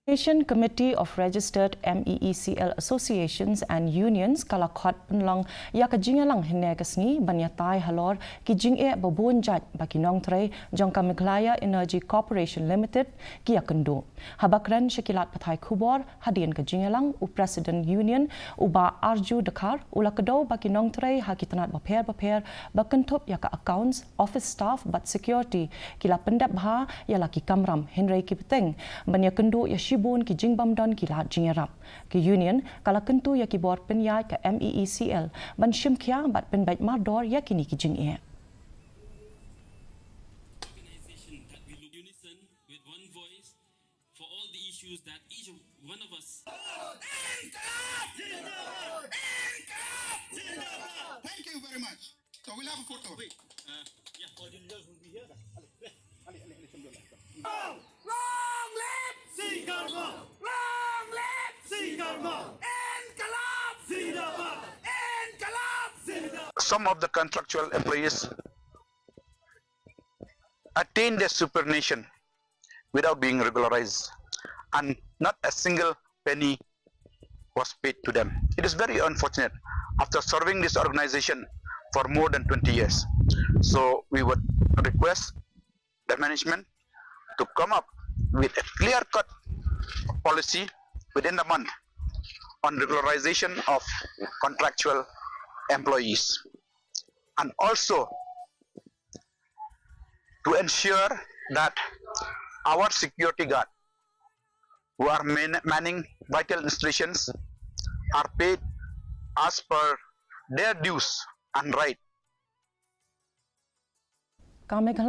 Nation Committee of Registered Meecl Associations and Unions kalakot penlang yak Jingïarap hinegasni banyatai halor ki Jingïarap babunjat baki Nongtrei jangka Meecl Energy Corporation Limited ki Kynnoh. Habakran Shakilat Pathai Kubor hadian ke Jingïarap u President Union uba Arju Dakar ula kedau baki Nongtrei haki Tnat Bapher bakentup yak accounts office staff but security kila pendap bha yalaki kamram Henry ki peteng banya Kynnoh ya Bun ki Jingbym don ki la Jingïarap ki union kala kentu ya ki bor penyai ke Meecl ban shimkia bat pen baik mardor ya kini ki Jingïarap. Organization that we look unison with one voice for all the issues that each one of us. Thank you very much. So we'll have a photo. Wait, yeah, all the leaders will be here. Long live Jingïarap! Long live Jingïarap! Inqilab! Jingïarap! Inqilab! Jingïarap! Some of the contractual employees attained their superannuation without being regularized, and not a single penny was paid to them. It is very unfortunate after serving this organization for more than 20 years. So we would request the management to come up with a clear-cut policy within the month on regularization of contractual employees, and also to ensure that our security guard who are manning vital installations are paid as per their dues and right. Ka Meecl